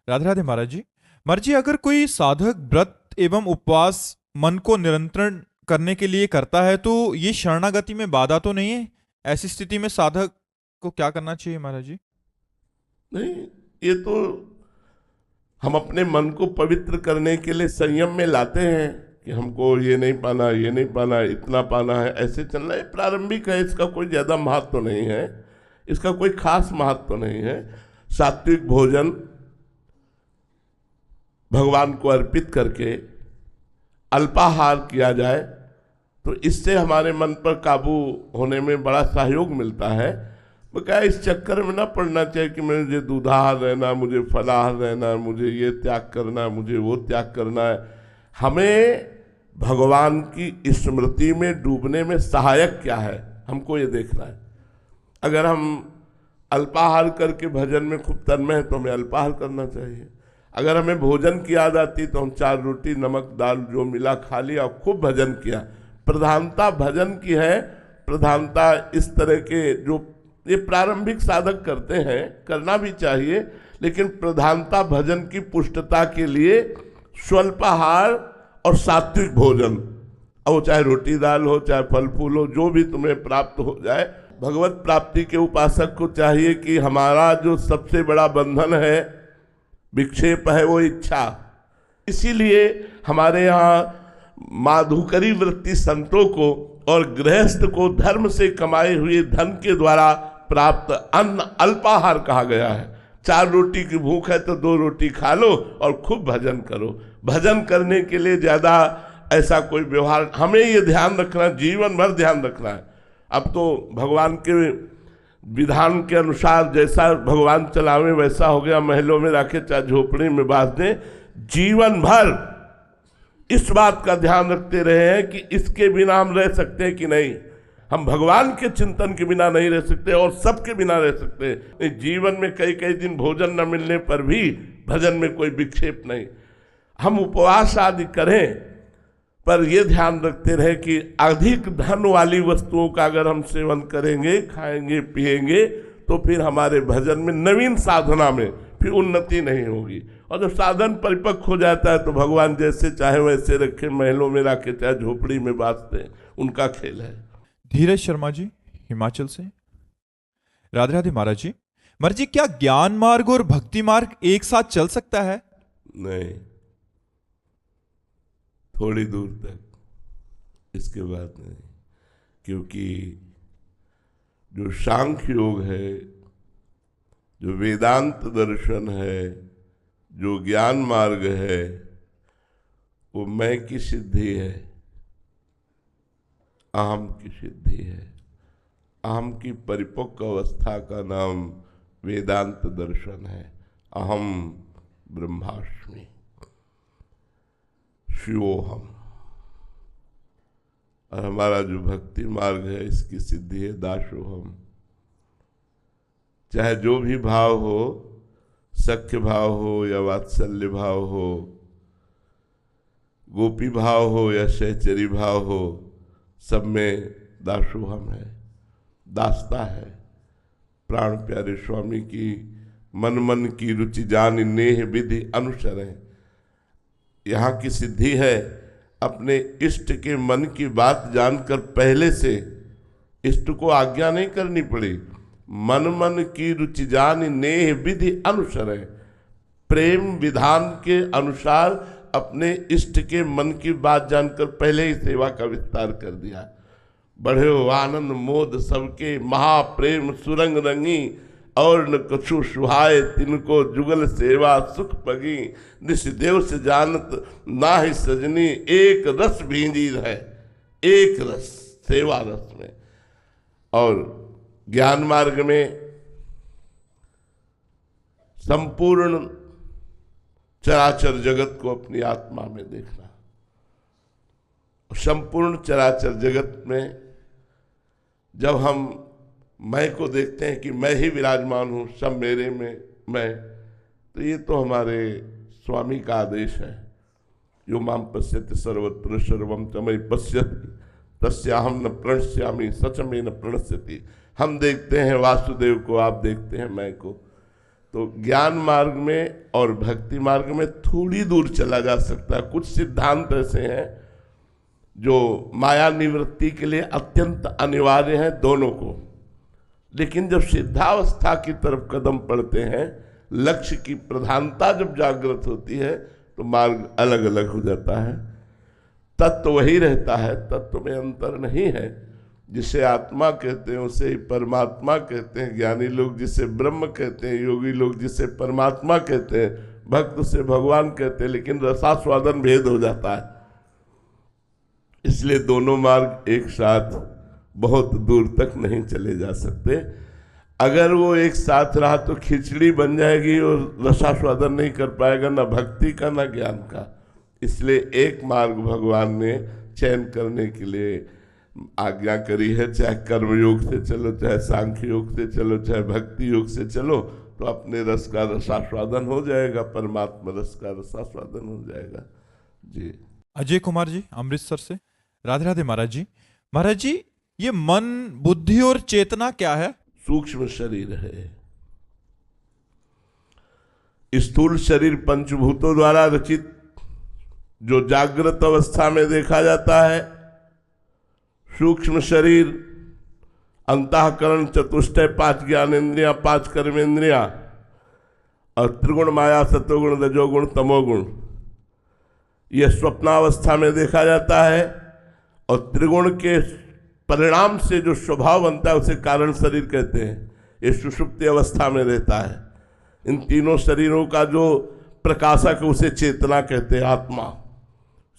राधे राधे महाराज जी। महाराज जी, अगर कोई साधक व्रत एवं उपवास मन को नियंत्रण करने के लिए करता है तो ये शरणागति में बाधा तो नहीं है? ऐसी स्थिति में साधक को क्या करना चाहिए महाराज जी? नहीं, ये तो हम अपने मन को पवित्र करने के लिए संयम में लाते हैं कि हमको ये नहीं पाना, ये नहीं पाना, इतना पाना है, ऐसे चलना है। प्रारंभिक है, इसका कोई ज़्यादा महत्व तो नहीं है, इसका कोई खास महत्व तो नहीं है। सात्विक भोजन भगवान को अर्पित करके अल्पाहार किया जाए तो इससे हमारे मन पर काबू होने में बड़ा सहयोग मिलता है। मैं क्या इस चक्कर में ना पड़ना चाहिए कि मुझे दूधाहार रहना, मुझे फलाहार रहना, मुझे ये त्याग करना, मुझे वो त्याग करना है। हमें भगवान की स्मृति में डूबने में सहायक क्या है, हमको ये देखना है। अगर हम अल्पाहार करके भजन में खूब तन्मय है तो हमें अल्पाहार करना चाहिए। अगर हमें भोजन की याद आती तो हम 4 रोटी नमक दाल जो मिला खा लिया और खूब भजन किया। प्रधानता भजन की है, प्रधानता इस तरह के जो ये प्रारंभिक साधक करते हैं, करना भी चाहिए, लेकिन प्रधानता भजन की पुष्टता के लिए स्वल्पाहार और सात्विक भोजन, और चाहे रोटी दाल हो, चाहे फल फूल हो, जो भी तुम्हें प्राप्त हो जाए। भगवत प्राप्ति के उपासक को चाहिए कि हमारा जो सबसे बड़ा बंधन है, विक्षेप है, वो इच्छा। इसीलिए हमारे यहाँ माधुकरी वृत्ति संतों को और गृहस्थ को धर्म से कमाए हुए धन के द्वारा प्राप्त अन्न अल्पाहार कहा गया है। 4 रोटी की भूख है तो 2 रोटी खा लो और खूब भजन करो। भजन करने के लिए ज़्यादा ऐसा कोई व्यवहार, हमें ये ध्यान रखना, जीवन भर ध्यान रखना है। अब तो भगवान के विधान के अनुसार जैसा भगवान चलावे वैसा हो गया, महलों में रखे चाहे झोपड़ी में बांध दें। जीवन भर इस बात का ध्यान रखते रहे हैं कि इसके बिना हम रह सकते हैं कि नहीं। हम भगवान के चिंतन के बिना नहीं रह सकते और सबके बिना रह सकते। जीवन में कई कई दिन भोजन न मिलने पर भी भजन में कोई विक्षेप नहीं। हम उपवास आदि करें पर यह ध्यान रखते रहे कि अधिक धन वाली वस्तुओं का अगर हम सेवन करेंगे, खाएंगे, पिएंगे तो फिर हमारे भजन में, नवीन साधना में फिर उन्नति नहीं होगी। और जब साधन परिपक्व हो जाता है तो भगवान जैसे चाहे वैसे रखे, महलों में रखे चाहे झोपड़ी में बांधते हैं, उनका खेल है। धीरज शर्मा जी, हिमाचल से। राधे राधे महाराज जी। महाराज जी, क्या ज्ञान मार्ग और भक्ति मार्ग एक साथ चल सकता है? नहीं, थोड़ी दूर तक, इसके बाद नहीं। क्योंकि जो सांख्य योग है, जो वेदांत दर्शन है, जो ज्ञान मार्ग है, वो मैं की सिद्धि है, अहम की सिद्धि है। अहम की परिपक्व अवस्था का नाम वेदांत दर्शन है। अहम ब्रह्मास्मि, शिवोहम। और हमारा जो भक्ति मार्ग है, इसकी सिद्धि है दासोहम। चाहे जो भी भाव हो, सख्य भाव हो या वात्सल्य भाव हो, गोपी भाव हो या सहचरी भाव हो, सब में दासोहम है, दासता है। प्राण प्यारे स्वामी की मन मन की रुचि जान नेह विधि अनुसर है। यहाँ की सिद्धि है अपने इष्ट के मन की बात जानकर पहले से इष्ट को आज्ञा नहीं करनी पड़ी। मन मन की रुचि जान नेह विधि अनुसर है। प्रेम विधान के अनुसार अपने इष्ट के मन की बात जानकर पहले ही सेवा का विस्तार कर दिया। बढ़े हो आनंद मोद सबके, महाप्रेम सुरंग रंगी, और न कछु सुहाय तिनको जुगल सेवा सुख पगी। निष्देव से जानत ना ही सजनी, एक रस भींजी है, एक रस सेवा रस में। और ज्ञान मार्ग में संपूर्ण चराचर जगत को अपनी आत्मा में देखना। संपूर्ण चराचर जगत में जब हम मैं को देखते हैं कि मैं ही विराजमान हूँ, सब मेरे में मैं, तो ये तो हमारे स्वामी का आदेश है। यो माम पश्यति सर्वत्र सर्वम च मयि पश्यति तस्याहम न प्रणश्यामि सच में न प्रणश्यति। हम देखते हैं वासुदेव को, आप देखते हैं मैं को। तो ज्ञान मार्ग में और भक्ति मार्ग में थोड़ी दूर चला जा सकता है। कुछ सिद्धांत ऐसे हैं जो माया निवृत्ति के लिए अत्यंत अनिवार्य हैं दोनों को, लेकिन जब सिद्धावस्था की तरफ कदम पड़ते हैं, लक्ष्य की प्रधानता जब जागृत होती है, तो मार्ग अलग अलग हो जाता है। तत्व वही रहता है, तत्व में अंतर नहीं है। जिसे आत्मा कहते हैं उसे ही परमात्मा कहते हैं, ज्ञानी लोग जिसे ब्रह्म कहते हैं, योगी लोग जिसे परमात्मा कहते हैं, भक्त से भगवान कहते हैं, लेकिन रसास्वादन भेद हो जाता है। इसलिए दोनों मार्ग एक साथ बहुत दूर तक नहीं चले जा सकते। अगर वो एक साथ रहा तो खिचड़ी बन जाएगी और रसास्वादन नहीं कर पाएगा, ना भक्ति का ना ज्ञान का। इसलिए एक मार्ग भगवान ने चयन करने के लिए आज्ञा करी है, चाहे कर्मयोग से चलो, चाहे सांख्य योग से चलो, चाहे भक्ति योग से चलो, तो अपने रस का रसास्वादन हो जाएगा, परमात्मा रस का रसास्वादन हो जाएगा। जी। अजय कुमार जी अमृतसर से, राधे राधे महाराज जी। महाराज जी, ये मन, बुद्धि और चेतना क्या है? सूक्ष्म शरीर है। स्थूल शरीर पंचभूतों द्वारा रचित जो जागृत अवस्था में देखा जाता है, सूक्ष्म शरीर अंतःकरण, चतुष्टय, 5 ज्ञानेन्द्रियां, 5 कर्मेंद्रियां और त्रिगुण माया, सतोगुण, रजोगुण, तमोगुण, यह स्वप्नावस्था में देखा जाता है। और त्रिगुण के परिणाम से जो स्वभाव बनता है उसे कारण शरीर कहते हैं। ये सुषुप्ति अवस्था में रहता है। इन तीनों शरीरों का जो प्रकाशक उसे चेतना कहते हैं, आत्मा।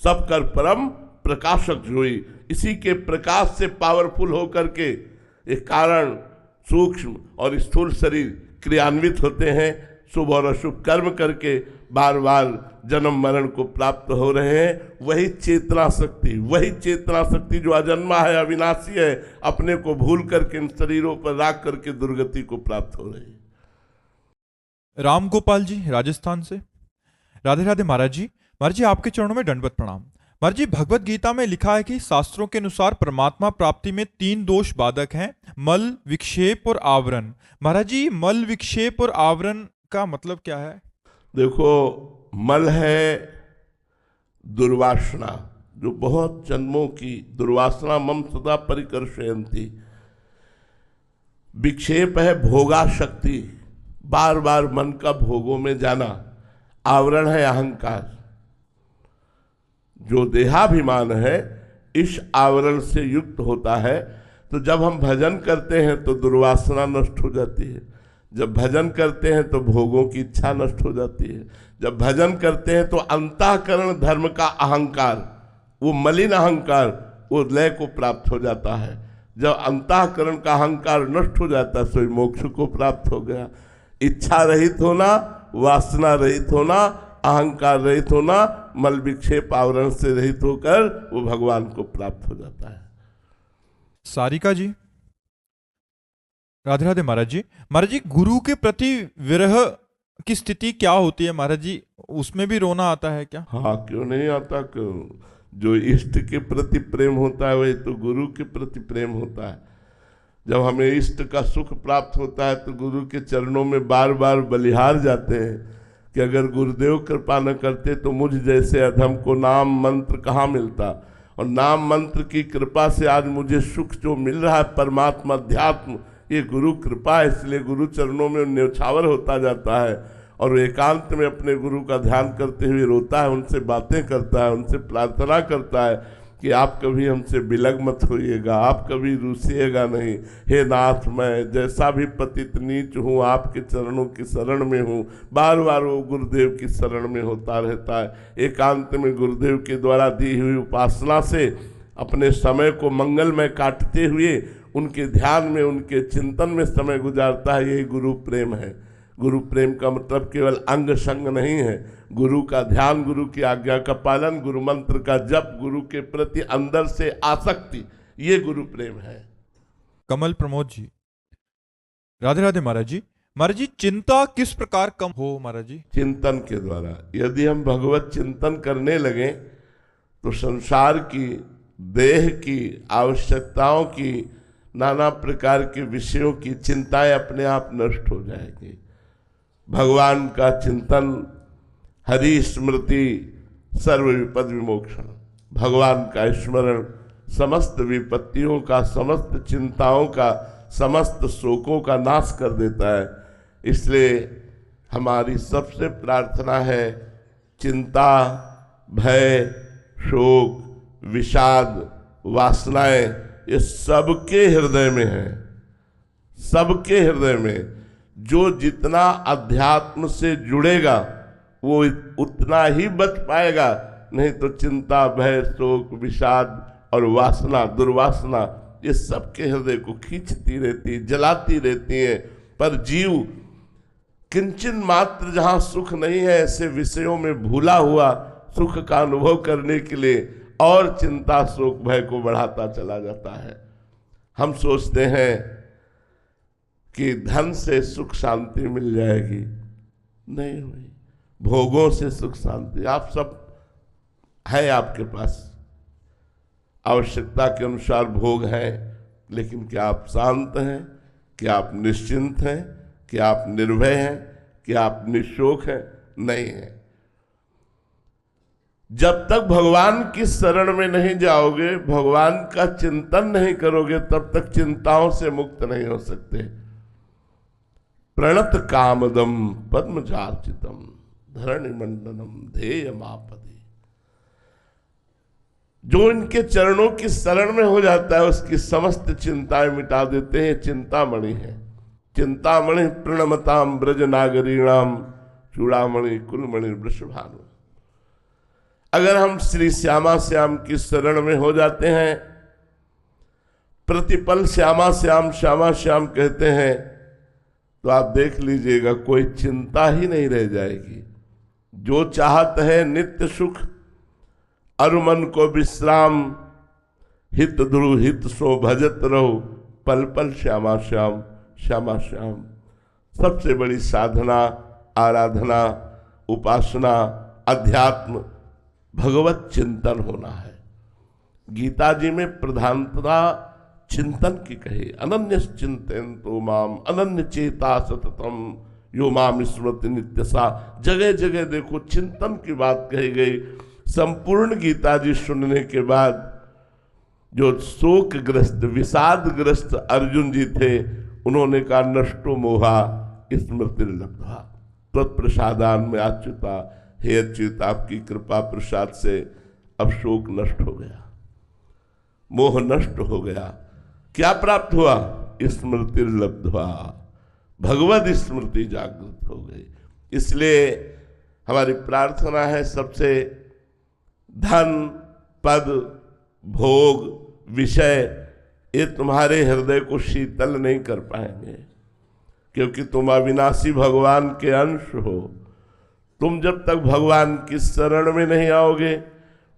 सब कर परम प्रकाशक हुई, इसी के प्रकाश से पावरफुल होकर के ये कारण, सूक्ष्म और स्थूल शरीर क्रियान्वित होते हैं। शुभ और अशुभ कर्म करके बार बार जन्म मरण को प्राप्त हो रहे हैं। वही चेतना शक्ति जो अजन्मा है, अविनाशी है, अपने को भूल करके इन शरीरों पर राख करके दुर्गति को प्राप्त हो रही है। राम गोपाल जी राजस्थान से, राधे राधे महाराज जी। महाराज जी, आपके चरणों में दंडवत प्रणाम। महाराज जी, भगवत गीता में लिखा है कि शास्त्रों के अनुसार परमात्मा प्राप्ति में 3 दोष बाधक हैं, मल, विक्षेप और आवरण। महाराज जी, मल, विक्षेप और आवरण का मतलब क्या है? देखो, मल है दुर्वासना, जो बहुत जन्मों की दुर्वासना मम सदा परिकर्षयन्ति। विक्षेप है भोगा शक्ति, बार बार मन का भोगों में जाना। आवरण है अहंकार, जो देहाभिमान है, इस आवरण से युक्त होता है। तो जब हम भजन करते हैं तो दुर्वासना नष्ट हो जाती है, जब भजन करते हैं तो भोगों की इच्छा नष्ट हो जाती है, जब भजन करते हैं तो अंतःकरण धर्म का अहंकार, वो मलिन अहंकार, वो लय को प्राप्त हो जाता है। जब अंतःकरण का अहंकार नष्ट हो जाता है तो मोक्ष को प्राप्त हो गया। इच्छा रहित होना, वासना रहित होना, अहंकार रहित होना, मल विक्षेप आवरण से रहित होकर वो भगवान को प्राप्त हो जाता है। सारिका जी, राधे राधे महाराज जी। महाराज जी, गुरु के प्रति विरह की स्थिति क्या होती है महाराज जी? उसमें भी रोना आता है क्या? हाँ, क्यों नहीं आता। क्यों? जो इष्ट के प्रति प्रेम होता है वही तो गुरु के प्रति प्रेम होता है। जब हमें इष्ट का सुख प्राप्त होता है तो गुरु के चरणों में बार बार बलिहार जाते हैं कि अगर गुरुदेव कृपा न करते तो मुझ जैसे अधम को नाम मंत्र कहाँ मिलता। और नाम मंत्र की कृपा से आज मुझे सुख जो मिल रहा है, परमात्मा अध्यात्म, ये गुरु कृपा है। इसलिए गुरु चरणों में न्यौछावर होता जाता है और एकांत में अपने गुरु का ध्यान करते हुए रोता है, उनसे बातें करता है, उनसे प्रार्थना करता है कि आप कभी हमसे विलग मत होइएगा, आप कभी रूसिएगा नहीं। हे नाथ, मैं जैसा भी पतित नीच हूँ आपके चरणों की शरण में हूँ। बार बार वो गुरुदेव की शरण में होता रहता है। एकांत में गुरुदेव के द्वारा दी हुई उपासना से अपने समय को मंगलमय काटते हुए उनके ध्यान में, उनके चिंतन में समय गुजारता है। यही गुरु प्रेम है। गुरु प्रेम का मतलब केवल अंग संग नहीं है। गुरु का ध्यान, गुरु की आज्ञा का पालन, गुरु मंत्र का जप, गुरु के प्रति अंदर से आसक्ति, ये गुरु प्रेम है। कमल प्रमोद जी, राधे राधे महाराज जी। महाराज जी, चिंता किस प्रकार कम हो महाराज जी? चिंतन के द्वारा। यदि हम भगवत चिंतन करने लगे तो संसार की, देह की आवश्यकताओं की, नाना प्रकार के विषयों की चिंताएं अपने आप नष्ट हो जाएंगी। भगवान का चिंतन, हरि स्मृति सर्व विपद विमोक्षण। भगवान का स्मरण समस्त विपत्तियों का, समस्त चिंताओं का, समस्त शोकों का नाश कर देता है। इसलिए हमारी सबसे प्रार्थना है, चिंता, भय, शोक, विषाद, वासनाएं ये सबके हृदय में है, सबके हृदय में। जो जितना अध्यात्म से जुड़ेगा वो उतना ही बच पाएगा, नहीं तो चिंता, भय, शोक, विषाद और वासना, दुर्वासना ये सबके हृदय को खींचती रहती, जलाती रहती है। पर जीव किंचन मात्र जहां सुख नहीं है, ऐसे विषयों में भूला हुआ सुख का अनुभव करने के लिए और चिंता, शोक, भय को बढ़ाता चला जाता है। हम सोचते हैं कि धन से सुख शांति मिल जाएगी, नहीं हुई। भोगों से सुख शांति, आप सब है, आपके पास आवश्यकता के अनुसार भोग हैं, लेकिन क्या आप शांत हैं? क्या आप निश्चिंत हैं? क्या आप निर्भय हैं? क्या आप निशोक हैं? नहीं है। जब तक भगवान की शरण में नहीं जाओगे, भगवान का चिंतन नहीं करोगे, तब तक चिंताओं से मुक्त नहीं हो सकते। प्रणत कामदम पद्मजार्चितम धरणि मंडनम ध्येयमापदि। जो इनके चरणों की शरण में हो जाता है, उसकी समस्त चिंताएं मिटा देते हैं। चिंतामणि है। चिंतामणि प्रणमताम ब्रज नागरीणाम चूड़ामणि कुलमणि वृषभानु। अगर हम श्री श्यामा श्याम की शरण में हो जाते हैं, प्रतिपल श्यामा श्याम श्यामा श्याम कहते हैं, तो आप देख लीजिएगा कोई चिंता ही नहीं रह जाएगी। जो चाहत है नित्य सुख, अरुमन को विश्राम, हित ध्रुव हित सो भजत रहो, पल पल श्यामा श्याम श्यामा श्याम। सबसे बड़ी साधना, आराधना, उपासना, अध्यात्म, भगवत चिंतन होना है। गीता जी में प्रधानता चिंतन की कही, अनन्य चिंतन तो माम अनन्य चेता सततम यो माम स्मृति नित्यसा। जगह जगह देखो चिंतन की बात कही गई। संपूर्ण गीता जी सुनने के बाद जो शोकग्रस्त, विषादग्रस्त अर्जुन जी थे, उन्होंने कहा नष्टो मोहा स्मृति लब्धा तत्प्रसादान में अच्युता। हे अच्युत, आपकी कृपा प्रसाद से अब शोक नष्ट हो गया, मोह नष्ट हो गया। क्या प्राप्त हुआ? स्मृति लब्ध्वा, भगवत स्मृति जागृत हो गई। इसलिए हमारी प्रार्थना है, सबसे धन, पद, भोग, विषय ये तुम्हारे हृदय को शीतल नहीं कर पाएंगे, क्योंकि तुम अविनाशी भगवान के अंश हो। तुम जब तक भगवान की शरण में नहीं आओगे,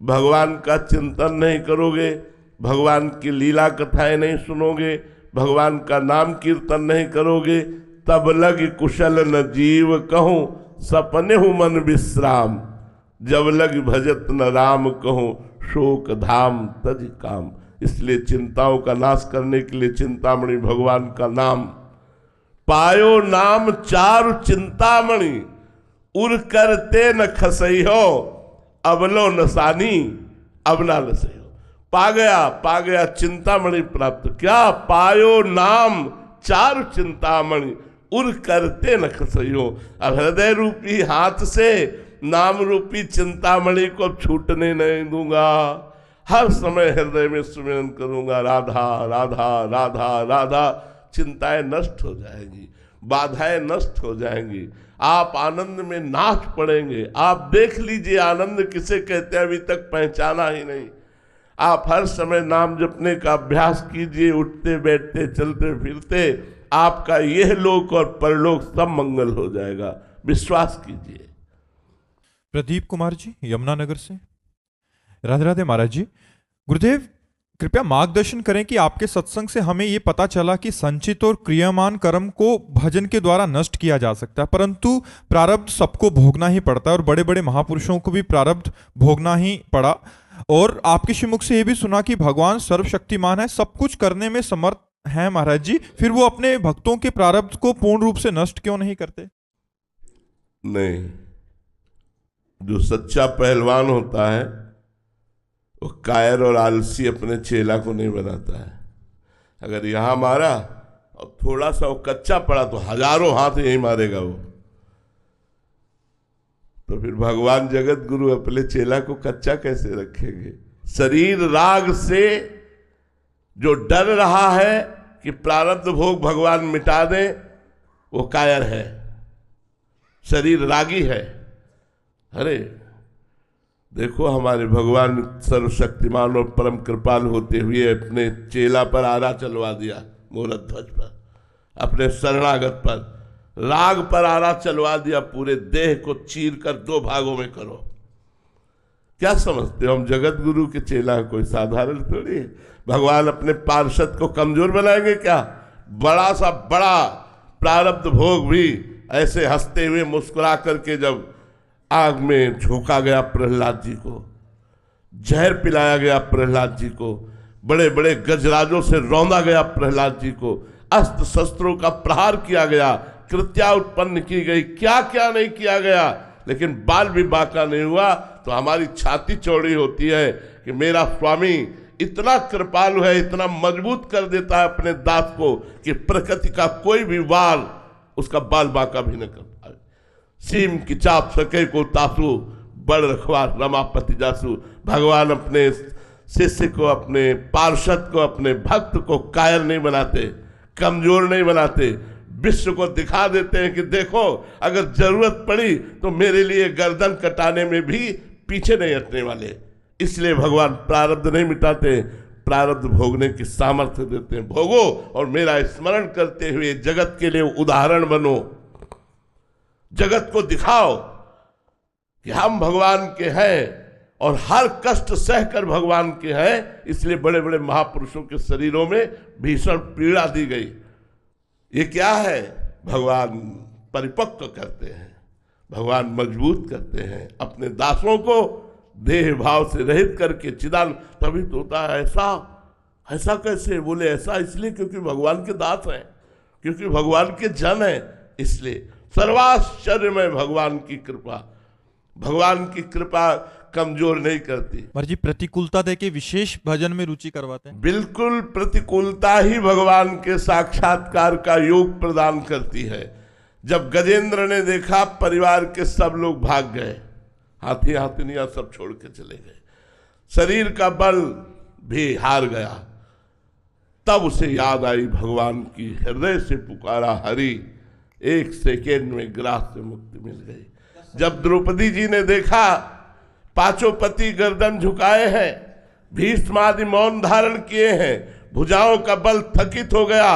भगवान का चिंतन नहीं करोगे, भगवान की लीला कथाएं नहीं सुनोगे, भगवान का नाम कीर्तन नहीं करोगे, तब लग कुशल न जीव कहूं सपने हूं मन विश्राम। जब लग भजत न राम कहूं शोक धाम तज काम। इसलिए चिंताओं का नाश करने के लिए चिंतामणि भगवान का नाम। पायो नाम चारु चिंतामणि उर करते न खसई हो, अबलो नसानी अब ना लसई हो। पा गया चिंतामणि प्राप्त। क्या पायो नाम चारु चिंतामणि उर करते न खसई हो। अब हृदय रूपी हाथ से नाम रूपी चिंतामणि को छूटने नहीं दूंगा। हर समय हृदय में सुमिरन करूंगा, राधा राधा राधा राधा। चिंताएं नष्ट हो जाएंगी, बाधाएं नष्ट हो जाएंगी, आप आनंद में नाच पड़ेंगे। आप देख लीजिए आनंद किसे कहते हैं, अभी तक पहचाना ही नहीं। आप हर समय नाम जपने का अभ्यास कीजिए, उठते बैठते चलते फिरते आपका यह लोक और परलोक सब मंगल हो जाएगा, विश्वास कीजिए। प्रदीप कुमार जी यमुनानगर से। राधे राधे महाराज जी। गुरुदेव कृपया मार्गदर्शन करें कि आपके सत्संग से हमें ये पता चला कि संचित और क्रियामान कर्म को भजन के द्वारा नष्ट किया जा सकता है, परंतु प्रारब्ध सबको भोगना ही पड़ता है और बड़े बड़े महापुरुषों को भी प्रारब्ध भोगना ही पड़ा। और आपके श्रीमुख से ये भी सुना कि भगवान सर्वशक्तिमान है, सब कुछ करने में समर्थ है महाराज जी, फिर वो अपने भक्तों के प्रारब्ध को पूर्ण रूप से नष्ट क्यों नहीं करते? नहीं, जो सच्चा पहलवान होता है वो कायर और आलसी अपने चेला को नहीं बनाता है। अगर यहां मारा और थोड़ा सा वो कच्चा पड़ा तो हजारों हाथ यही मारेगा वो। तो फिर भगवान जगत गुरु अपने चेला को कच्चा कैसे रखेंगे? शरीर राग से जो डर रहा है कि प्रारब्ध भोग भगवान मिटा दे, वो कायर है, शरीर रागी है। अरे देखो, हमारे भगवान सर्वशक्तिमान और परम कृपाल होते हुए अपने चेला पर आरा चलवा दिया, मूरत ध्वज पर, अपने शरणागत पर राग पर आरा चलवा दिया। पूरे देह को चीर कर 2 भागों में करो। क्या समझते हो हम जगत गुरु के चेला कोई साधारण थोड़ी है? भगवान अपने पार्षद को कमजोर बनाएंगे क्या? बड़ा सा बड़ा प्रारब्ध भोग भी ऐसे हंसते हुए मुस्कुरा करके जब आग में झोंका गया प्रहलाद जी को, जहर पिलाया गया प्रहलाद जी को, बड़े बड़े गजराजों से रौंदा गया प्रहलाद जी को, अस्त्र शस्त्रों का प्रहार किया गया, कृत्या उत्पन्न की गई, क्या क्या नहीं किया गया, लेकिन बाल भी बांका नहीं हुआ। तो हमारी छाती चौड़ी होती है कि मेरा स्वामी इतना कृपालु है, इतना मजबूत कर देता है अपने दास को कि प्रकृति का कोई भी वार उसका बाल बांका भी न कर पाए। सीम की चाप सके को तासु, बड़ रखवार रमापति जासु। भगवान अपने शिष्य को, अपने पार्षद को, अपने भक्त को कायर नहीं बनाते, कमजोर नहीं बनाते, विश्व को दिखा देते हैं कि देखो अगर जरूरत पड़ी तो मेरे लिए गर्दन कटाने में भी पीछे नहीं हटने वाले। इसलिए भगवान प्रारब्ध नहीं मिटाते, प्रारब्ध भोगने की सामर्थ्य देते हैं। भोगो और मेरा स्मरण करते हुए जगत के लिए उदाहरण बनो, जगत को दिखाओ कि हम भगवान के हैं और हर कष्ट सहकर भगवान के हैं। इसलिए बड़े बड़े महापुरुषों के शरीरों में भीषण पीड़ा दी गई। ये क्या है? भगवान परिपक्व करते हैं, भगवान मजबूत करते हैं अपने दासों को, देह भाव से रहित करके चिदान। तभी तो होता है ऐसा। ऐसा कैसे? बोले ऐसा इसलिए क्योंकि भगवान के दास हैं, क्योंकि भगवान के जन हैं। इसलिए सर्वाश्चर्यमय भगवान की कृपा, भगवान की कृपा कमजोर नहीं करती। जी प्रतिकूलता देके विशेष भजन में रुचि करवाते हैं। बिल्कुल, प्रतिकूलता ही भगवान के साक्षात्कार का योग प्रदान करती है। जब गजेंद्र ने देखा परिवार के सब लोग भाग गए, हाथी हाथिनियां सब छोड़ के चले गए, शरीर का बल भी हार गया, तब उसे याद आई भगवान की। हृदय से पुकारा हरि, 1 सेकेंड में ग्रास से मुक्ति मिल गई। जब द्रौपदी जी ने देखा पांचों पति गर्दन झुकाए हैं, भीष्म आदि मौन धारण किए हैं, भुजाओं का बल थकित हो गया,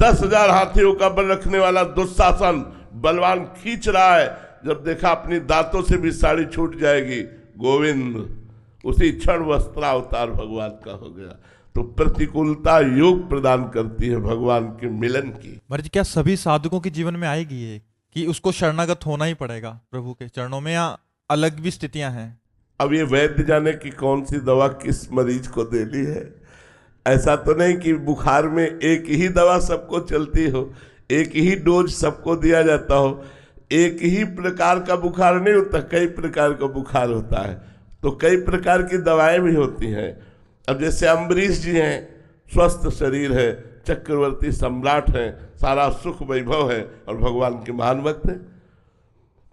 10,000 हाथियों का बल रखने वाला दुशासन बलवान खींच रहा है, जब देखा अपनी दांतों से भी साड़ी छूट जाएगी, गोविंद उसी क्षण वस्त्रावतार भगवान का हो गया। तो प्रतिकूलता योग प्रदान करती है भगवान के मिलन की। महाराज क्या सभी साधकों के जीवन में आएगी ये कि उसको शरणागत होना ही पड़ेगा प्रभु के चरणों में, या अलग भी स्थितियां हैं? अब ये वैद्य जाने की कौन सी दवा किस मरीज को देनी है। ऐसा तो नहीं कि बुखार में एक ही दवा सबको चलती हो, एक ही डोज सबको दिया जाता हो। एक ही प्रकार का बुखार नहीं होता, कई प्रकार का बुखार होता है, तो कई प्रकार की दवाएं भी होती हैं। अब जैसे अम्बरीश जी हैं, स्वस्थ शरीर है, चक्रवर्ती सम्राट हैं, सारा सुख वैभव है और भगवान के महान भक्त हैं।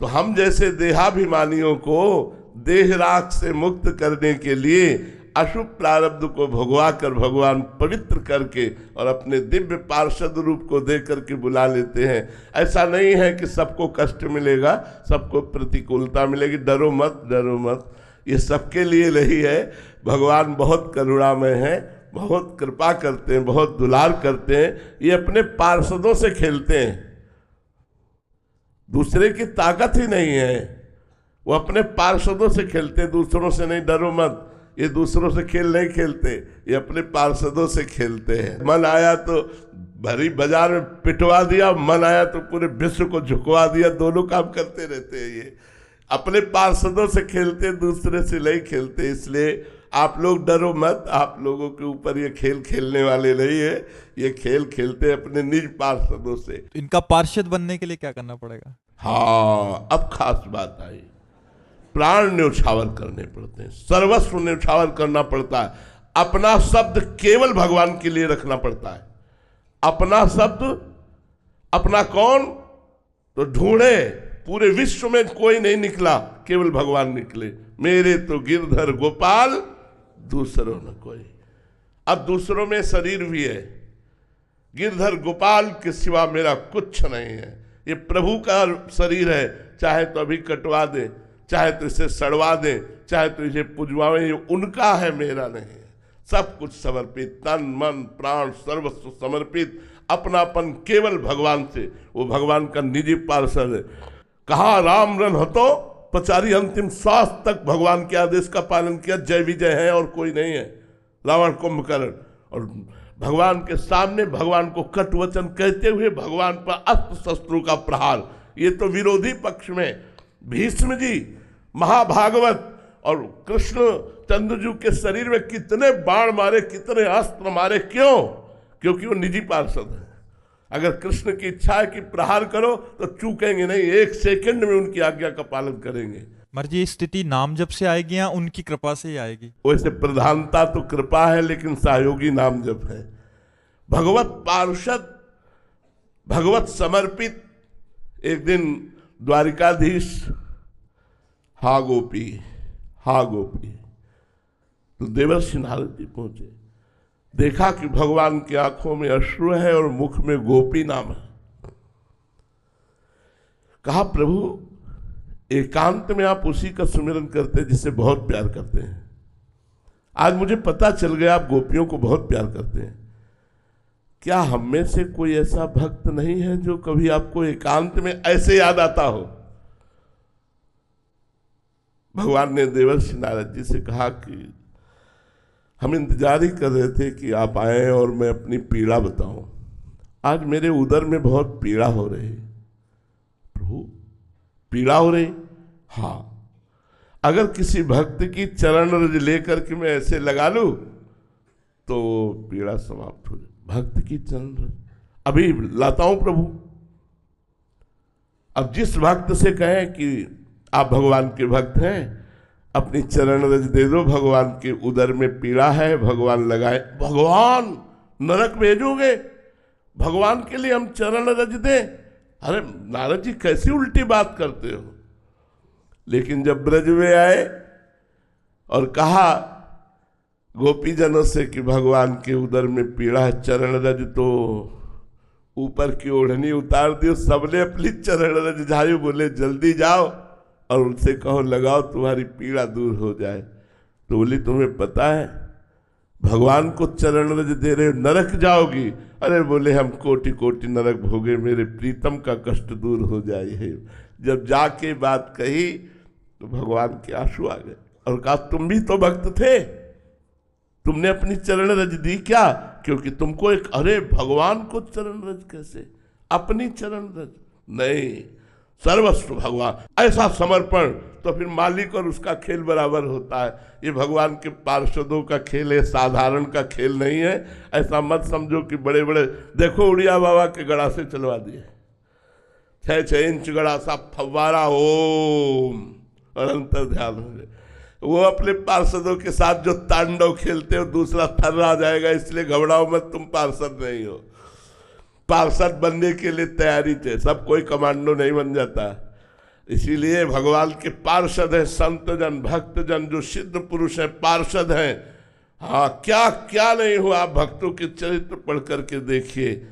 तो हम जैसे देहाभिमानियों को देह राग से मुक्त करने के लिए अशुभ प्रारब्ध को भगवा कर भगवान पवित्र करके और अपने दिव्य पार्षद रूप को दे करके बुला लेते हैं। ऐसा नहीं है कि सबको कष्ट मिलेगा, सबको प्रतिकूलता मिलेगी। डरो मत, डरो मत, ये सबके लिए नहीं है। भगवान बहुत करुणामय है, बहुत कृपा करते हैं, बहुत दुलार करते हैं। ये अपने पार्षदों से खेलते हैं, दूसरे की ताकत ही नहीं है, वो अपने पार्षदों से खेलते हैं, दूसरों से नहीं। डरो मत, ये दूसरों से खेल नहीं खेलते, ये अपने पार्षदों से खेलते हैं। मन आया तो भरी बाजार में पिटवा दिया, मन आया तो पूरे विश्व को झुकवा दिया, दोनों काम करते रहते हैं। ये अपने पार्षदों से खेलते, दूसरे से नहीं खेलते। इसलिए आप लोग डरो मत, आप लोगों के ऊपर ये खेल खेलने वाले नहीं है, ये खेल खेलते अपने निज पार्षदों से। इनका पार्षद बनने के लिए क्या करना पड़ेगा? हाँ, अब खास बात आई। प्राण न्यौछावर करने पड़ते हैं, सर्वस्व न्यौछावर करना पड़ता है, अपना शब्द केवल भगवान के लिए रखना पड़ता है। अपना शब्द, अपना कौन, तो ढूंढे पूरे विश्व में कोई नहीं निकला, केवल भगवान निकले। मेरे तो गिरधर गोपाल दूसरों न कोई। अब दूसरों में शरीर भी है, गिरधर गोपाल के सिवा मेरा कुछ नहीं है। ये प्रभु का शरीर है, चाहे तो अभी कटवा दे, चाहे तो इसे सड़वा दे, चाहे तो इसे पुजवावे, ये उनका है, मेरा नहीं है। सब कुछ समर्पित, तन मन प्राण सर्वस्व समर्पित, अपनापन केवल भगवान से। वो भगवान का निजी पार्षद है। कहा राम रन हतो पचारी, अंतिम श्वास तक भगवान के आदेश का पालन किया। जय विजय है और कोई नहीं है, रावण कुंभकर्ण। और भगवान के सामने भगवान को कट वचन कहते हुए भगवान पर अस्त्र शस्त्रों का प्रहार। ये तो विरोधी पक्ष में भीष्म जी, महाभागवत और कृष्ण चंद्रजू के शरीर में कितने बाण मारे, कितने अस्त्र मारे। क्यों? क्योंकि वो निजी पार्षद है। अगर कृष्ण की इच्छा है कि प्रहार करो तो चूकेंगे नहीं, एक सेकंड में उनकी आज्ञा का पालन करेंगे। मर्जी स्थिति नाम जप से आएगी या उनकी कृपा से ही आएगी? वैसे प्रधानता तो कृपा है, लेकिन सहयोगी नाम जप है। भगवत पार्षद, भगवत समर्पित। एक दिन द्वारिकाधीश, हा गोपी, हा गोपी, तो देवर्षि नारद जी पहुंचे। देखा कि भगवान की आंखों में अश्रु है और मुख में गोपी नाम है। कहा प्रभु, एकांत में आप उसी का सुमिरन करते हैं जिसे बहुत प्यार करते हैं। आज मुझे पता चल गया आप गोपियों को बहुत प्यार करते हैं। क्या हम में से कोई ऐसा भक्त नहीं है जो कभी आपको एकांत में ऐसे याद आता हो? भगवान ने देवर्षि नारद जी से कहा कि हम इंतजार ही कर रहे थे कि आप आए और मैं अपनी पीड़ा बताऊं। आज मेरे उदर में बहुत पीड़ा हो रही। प्रभु, पीड़ा हो रही? हाँ। अगर किसी भक्त की चरण रज लेकर के मैं ऐसे लगा लूं तो पीड़ा समाप्त हो जाए। भक्त की चरण रज अभी लाता हूं प्रभु। अब जिस भक्त से कहें कि आप भगवान के भक्त हैं, अपनी चरण रज दे दो, भगवान के उदर में पीड़ा है, भगवान लगाए। भगवान नरक भेजोगे? भगवान के लिए हम चरण रज दें? अरे नारद जी, कैसी उल्टी बात करते हो। लेकिन जब ब्रज में आए और कहा गोपीजनों से कि भगवान के उदर में पीड़ा है, चरण रज, तो ऊपर की ओढ़नी उतार दी। सबने अपनी चरण रज झाड़ी, बोले जल्दी जाओ और उनसे कहो लगाओ, तुम्हारी पीड़ा दूर हो जाए। तो बोली तुम्हें पता है भगवान को चरण रज दे रहे, नरक जाओगी? अरे बोले हम कोटि कोटि नरक भोगे, मेरे प्रीतम का कष्ट दूर हो जाए। जब जाके बात कही तो भगवान के आंसू आ गए और कहा तुम भी तो भक्त थे, तुमने अपनी चरण रज दी क्या? क्योंकि तुमको एक, अरे भगवान को चरण रज कैसे, अपनी चरण रज नहीं, सर्वस्व भगवान। ऐसा समर्पण तो फिर मालिक और उसका खेल बराबर होता है। ये भगवान के पार्षदों का खेल है, साधारण का खेल नहीं है। ऐसा मत समझो कि बड़े बड़े, देखो उड़िया बाबा के गड़ा से चलवा दिए, 6-6 इंच गड़ा सा फव्वारा, ओम और अंतर ध्यान हो गए। वो अपने पार्षदों के साथ जो तांडव खेलते हो, दूसरा थर्रा आ जाएगा, इसलिए घबराओ मत, तुम पार्षद नहीं हो। पार्षद बनने के लिए तैयारी थे, सब कोई कमांडो नहीं बन जाता। इसीलिए भगवान के पार्षद हैं संत जन, भक्त जन, जो सिद्ध पुरुष हैं, पार्षद हैं। हाँ, क्या क्या नहीं हुआ, आप भक्तों के चरित्र पढ़ करके देखिए।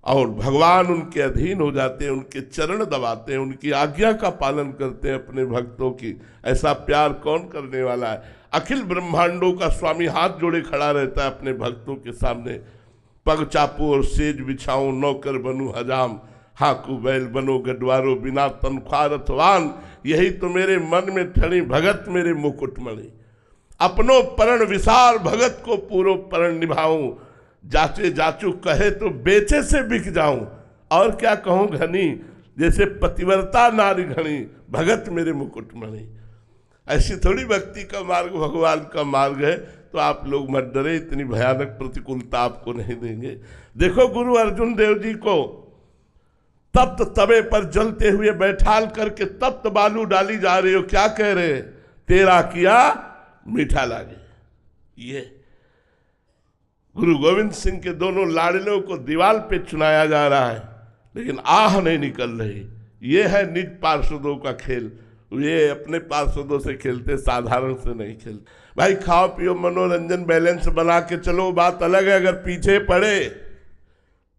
और भगवान उनके अधीन हो जाते हैं, उनके चरण दबाते हैं, उनकी आज्ञा का पालन करते हैं अपने भक्तों की। ऐसा प्यार कौन करने वाला है? अखिल ब्रह्मांडों का स्वामी हाथ जोड़े खड़ा रहता है अपने भक्तों के सामने। पग चापू और सेज बिछाऊं, नौकर बनूं हजाम, हाकू बैल बनो गडवारो, बिना तनख्वाह रथवान, यही तो मेरे मन में ठणी भगत मेरे मुकुटमणि। अपनो परण विसार भगत को पूरो परण निभाऊं, जाचे जाचू कहे तो बेचे से बिक जाऊं। और क्या कहूं घनी, जैसे पतिव्रता नारी घनी, भगत मेरे मुकुटमणि। ऐसी थोड़ी भक्ति का मार्ग भगवान का मार्ग है। तो आप लोग मत डरे, इतनी भयानक प्रतिकूलता आपको नहीं देंगे। देखो गुरु अर्जुन देव जी को तप्त तवे पर जलते हुए बैठाल करके तप्त बालू डाली जा रही हो, क्या कह रहे? तेरा किया मीठा लागे। ये गुरु गोविंद सिंह के दोनों लाडलों को दीवार पे चुनाया जा रहा है, लेकिन आह नहीं निकल रही। ये है निज पार्षदों का खेल। ये अपने पार्षदों से खेलते, साधारण से नहीं खेलते। भाई खाओ पियो मनोरंजन बैलेंस बना के चलो, बात अलग है। अगर पीछे पड़े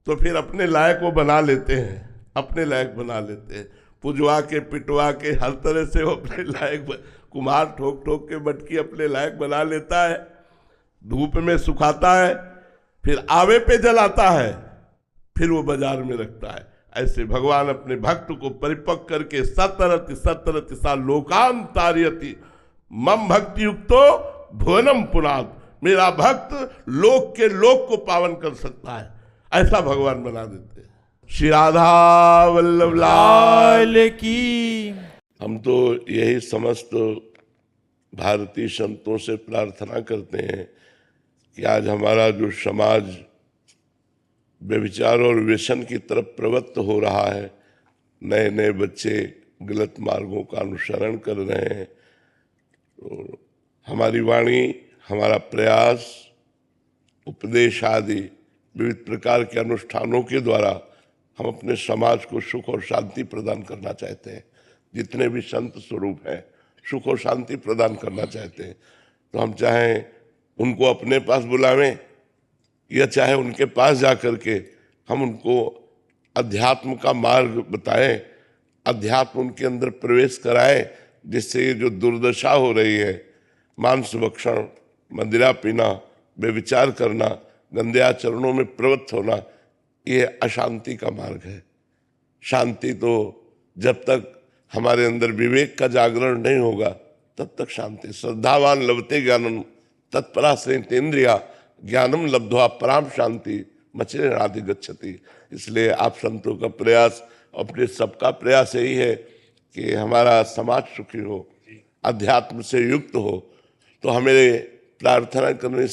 तो फिर अपने लायक वो बना लेते हैं, अपने लायक बना लेते हैं, पुजवा के पिटवा के हर तरह से वो अपने लायक कुम्हार ठोक ठोक के मटकी अपने लायक बना लेता है, धूप में सुखाता है, फिर आवे पे जलाता है, फिर वो बाजार में रखता है। ऐसे भगवान अपने भक्त को परिपक्व करके सतरति सतरति सा लोकांतार्यति मम भक्ति युक्तो भुवनम पुनाद, मेरा भक्त लोक के लोक को पावन कर सकता है, ऐसा भगवान बना देते हैं। श्री राधा वल्लभ लाल की। हम तो यही समस्त भारतीय संतों से प्रार्थना करते हैं कि आज हमारा जो समाज व्यभिचार और व्यसन की तरफ प्रवृत्त हो रहा है, नए नए बच्चे गलत मार्गों का अनुसरण कर रहे हैं, तो हमारी वाणी, हमारा प्रयास, उपदेश आदि विविध प्रकार के अनुष्ठानों के द्वारा हम अपने समाज को सुख और शांति प्रदान करना चाहते हैं। जितने भी संत स्वरूप हैं सुख और शांति प्रदान करना चाहते हैं, तो हम चाहे उनको अपने पास बुलावें या चाहे उनके पास जा कर के हम उनको अध्यात्म का मार्ग बताएं, अध्यात्म उनके अंदर प्रवेश कराएं, जिससे ये जो दुर्दशा हो रही है, मांस भक्षण, मदिरा पीना, व्यभिचार करना, गंदे आचरणों में प्रवृत्त होना, ये अशांति का मार्ग है। शांति तो जब तक हमारे अंदर विवेक का जागरण नहीं होगा तब तक शांति। श्रद्धावान लभते ज्ञानम तत्पराश्रयेन्द्रिया ज्ञानम लब्ध्वा पराम शांति मचिरादि गच्छति। इसलिए आप संतों का प्रयास, अपने सबका प्रयास यही है कि हमारा समाज सुखी हो, अध्यात्म से युक्त हो। तो हमें प्रार्थना करने